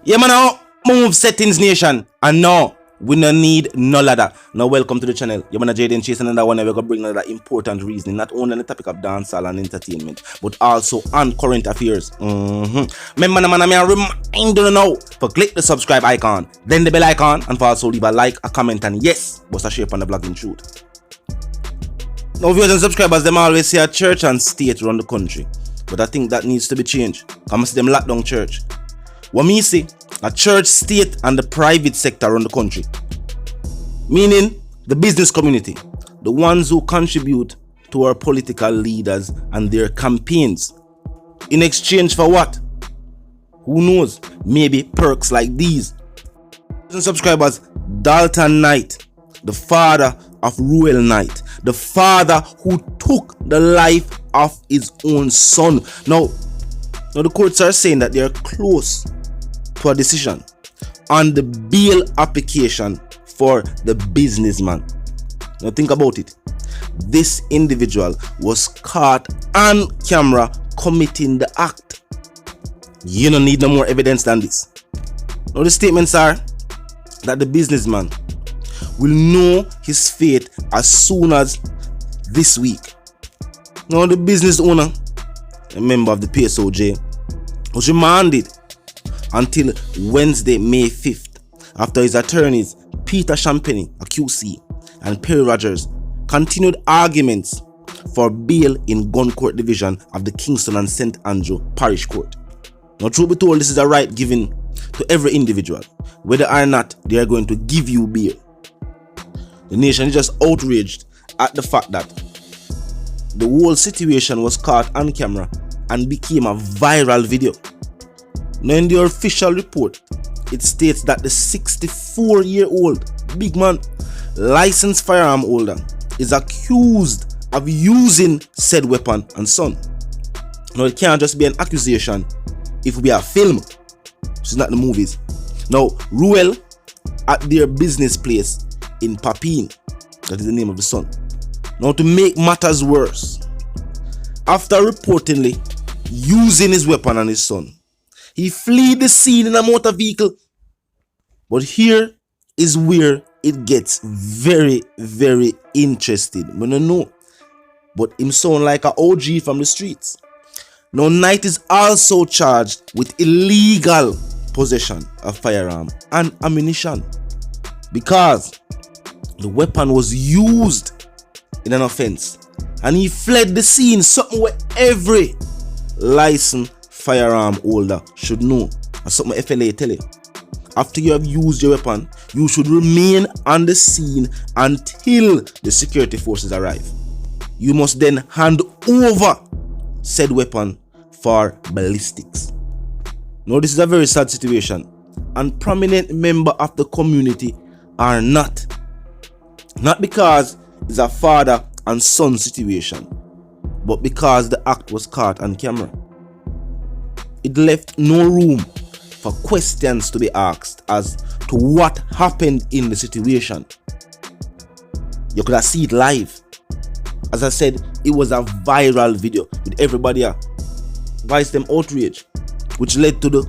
Yeah, man, now move settings nation. And no, we no need no ladder. Now, welcome to the channel. You're man, Jaden Chase, another one. We're gonna bring another important reasoning, not only on the topic of dancehall and entertainment, but also on current affairs. Remember, man, I'm remind you now for click the subscribe icon, then the bell icon, and for also leave a like, a comment, and yes, bust a share on the blogging truth. Now, viewers and subscribers, them always say a church and state run the country, but I think that needs to be changed. Come see them lock down church. What me say, a church, state, and the private sector run the country. Meaning the business community, the ones who contribute to our political leaders and their campaigns. In exchange for what? Who knows? Maybe perks like these. And subscribers, Dalton Knight, the father of Ruel Knight, the father who took the life of his own son. Now the courts are saying that they are close to a decision on the bail application for the businessman. Now think about it. This individual was caught on camera committing the act. You don't need no more evidence than this. Now the statements are that the businessman will know his fate as soon as this week. Now the business owner, a member of the PSOJ, was remanded until Wednesday, May 5th, after his attorneys Peter Champagne, a QC, and Perry Rogers continued arguments for bail in Gun Court Division of the Kingston and St. Andrew Parish Court. Now, truth be told, this is a right given to every individual, whether or not they are going to give you bail. The nation is just outraged at the fact that the whole situation was caught on camera and became a viral video. Now, in the official report, it states that the 64-year-old big man, licensed firearm holder, is accused of using said weapon and son. Now, it can't just be an accusation if we are film. It's not the movies. Now, Ruel at their business place in Papine, that is the name of the son. Now, to make matters worse, after reportedly using his weapon on his son, he fled the scene in a motor vehicle. But here is where it gets very, very interesting. I don't know, but him sound like an OG from the streets. Now, Knight is also charged with illegal possession of firearm and ammunition because the weapon was used in an offense, and he fled the scene, something where every licensed firearm holder should know, and something FLA tell you. After you have used your weapon, you should remain on the scene until the security forces arrive. You must then hand over said weapon for ballistics. Now, this is a very sad situation, and prominent member of the community are not because it's a father and son situation, but because the act was caught on camera. It left no room for questions to be asked as to what happened in the situation. You could have seen it live. As I said, it was a viral video with everybody voiced them outrage, which led to the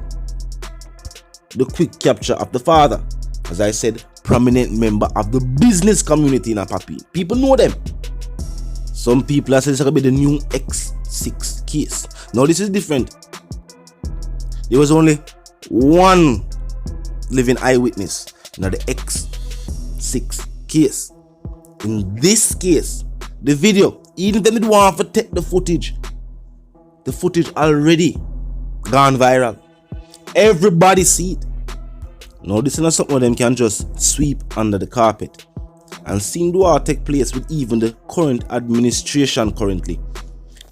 quick capture of the father. As I said, prominent member of the business community in Papine. People know them. Some people are saying this could be the new X6 case. Now, this is different. There was only one living eyewitness in the X6 case. In this case, the video, even if they didn't want to take the footage already gone viral. Everybody see it. Now, this is not something them can just sweep under the carpet. And seeing what take place with even the current administration currently.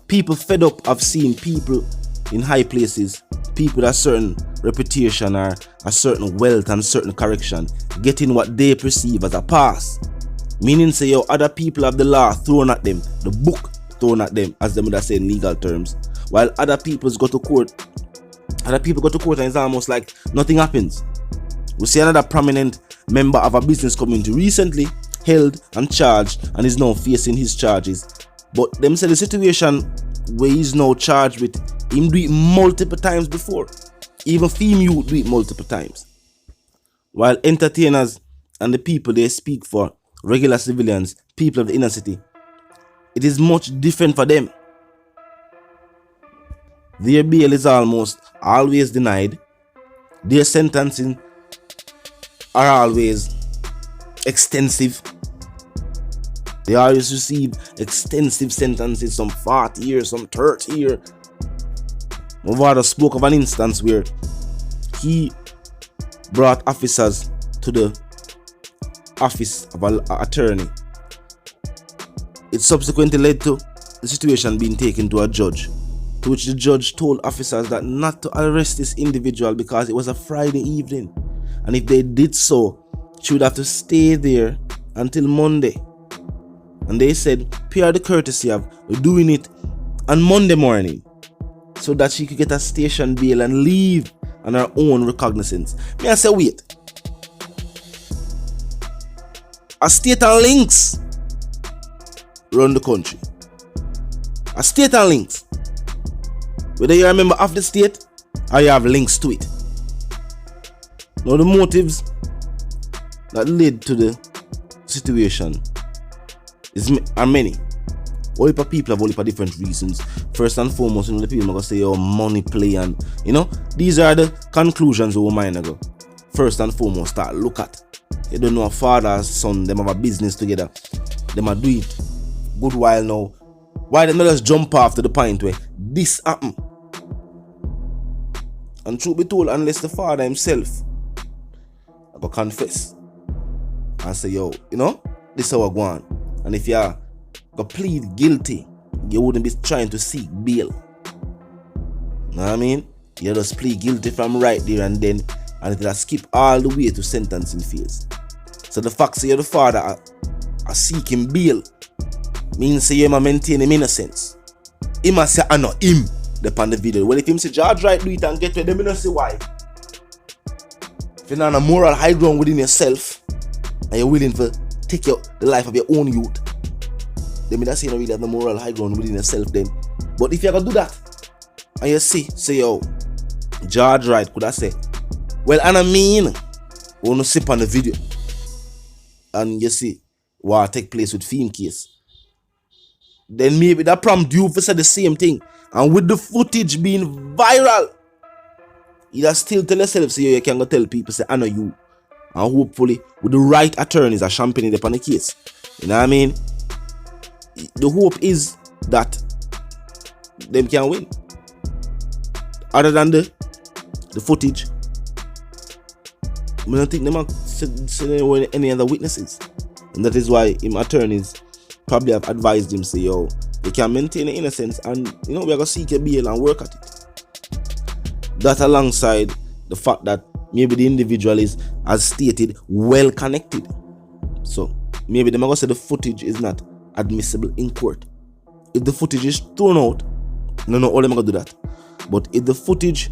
People fed up of seeing people in high places, people with a certain reputation or a certain wealth and certain correction, getting what they perceive as a pass. Meaning, say, other people have the law thrown at them, the book thrown at them, as them would have said in legal terms, while other people go to court and it's almost like nothing happens. We see another prominent member of a business community recently held and charged and is now facing his charges. But them say the situation where he's now charged with him do it multiple times before. Even female do it multiple times. While entertainers and the people they speak for, regular civilians, people of the inner city, it is much different for them. Their bail is almost always denied. Their sentencing are always extensive. They always receive extensive sentences, some 40 years, some 30 years. My father spoke of an instance where he brought officers to the office of an attorney. It subsequently led to the situation being taken to a judge, to which the judge told officers that not to arrest this individual because it was a Friday evening, and if they did so, she would have to stay there until Monday. And they said, pay her the courtesy of doing it on Monday morning so that she could get a station bail and leave on her own recognizance. May I say, wait. A state and links run the country. A state and links. Whether you're a member of the state or you have links to it. Now the motives that led to the situation are many. All the people have all the different reasons. First and foremost, the people are going to say, oh, money play, and these are the conclusions we mind go. First and foremost, start look at. You don't know a father and son, them have a business together. Them are do it good while now. Why they not just jump off to the point where this happen? And truth be told, unless the father himself I go confess and say, yo, this is how I go on. And if you go plead guilty, you wouldn't be trying to seek bail. Know what I mean? You just plead guilty from right there and then, and it'll skip all the way to sentencing phase. So the fact that you're the father are seeking bail means say you must maintain him innocence. He must say, I know him, depend the video. Well, if him say, George right, do it and get to them, you don't say why. If you're not on a moral high ground within yourself, and you're willing to take the life of your own youth, then me not say you don't really have the moral high ground within yourself then. But if you're going to do that, and you say, yo, George right, could I say, well, and I mean, we want to sip on the video, and you see what take place with Fame case, then maybe that prompt you to say the same thing. And with the footage being viral, you just still tell yourself, so you can go tell people, say, I know you. And hopefully, with the right attorneys are championing upon the case. You know what I mean? The hope is that them can win. Other than the footage, I don't think them are any other witnesses. And that is why him attorneys probably have advised him, say, yo, you can maintain the innocence and, we're going to seek a bail and work at it. That alongside the fact that maybe the individual is, as stated, well connected. So, maybe they might say the footage is not admissible in court. If the footage is thrown out, no, all them are going to do that. But if the footage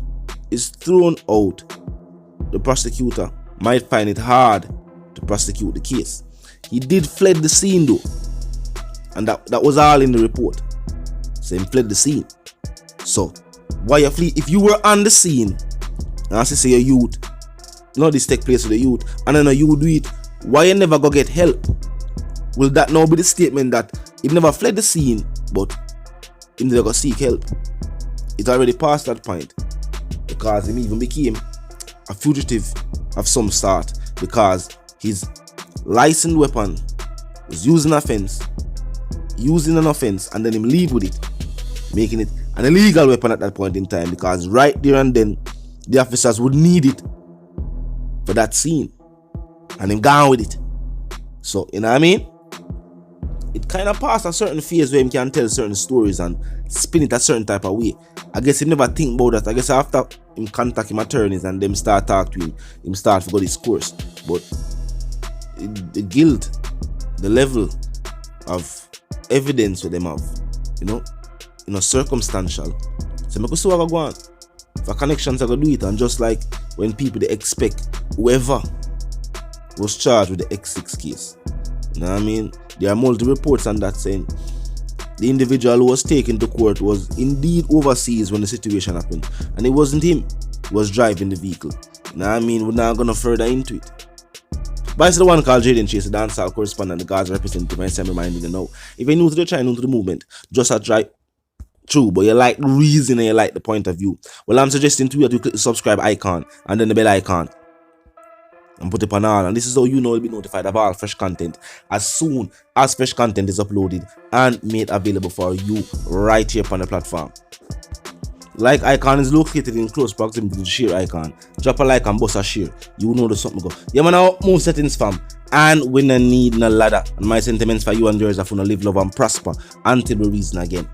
is thrown out, the prosecutor might find it hard to prosecute the case. He did fled the scene though. And that was all in the report. So he fled the scene. So, why you flee? If you were on the scene, and I say your youth, this take place with the youth, and then you do it, why you never go get help? Will that now be the statement that he never fled the scene, but he never go seek help? It's already past that point, because he even became a fugitive of some sort, because his licensed weapon was using an offense, and then him leave with it, making it an illegal weapon at that point in time, because right there and then the officers would need it for that scene, and him gone with it. So, you know what I mean? It kind of passed a certain phase where him can tell certain stories and spin it a certain type of way. I guess he never think about that. I guess after him contact him attorneys and them start talk to him start to go this course. But the guilt, the level of evidence with them have, circumstantial. So I could see what go on. For connections I could do it, and just like when people they expect whoever was charged with the X6 case. You know what I mean? There are multiple reports on that saying the individual who was taken to court was indeed overseas when the situation happened, and it wasn't him. was driving the vehicle. You know what I mean? We're not gonna further into it. But it's the one called Jaden Chase, the dancehall correspondent, the God's representative, and I'm reminding you now. If you're new to the channel, new to the movement, just a try true, but you like the reason and you like the point of view. Well, I'm suggesting to you that you click the subscribe icon and then the bell icon and put it on all, and this is how you know you'll be notified of all fresh content as soon as fresh content is uploaded and made available for you right here on the platform. Like icon is located in close proximity to the share icon. Drop a like and bust a share. You know the something go. Yeah man, now move settings fam. And we no need no ladder. And my sentiments for you and yours are to live, love and prosper until we reason again.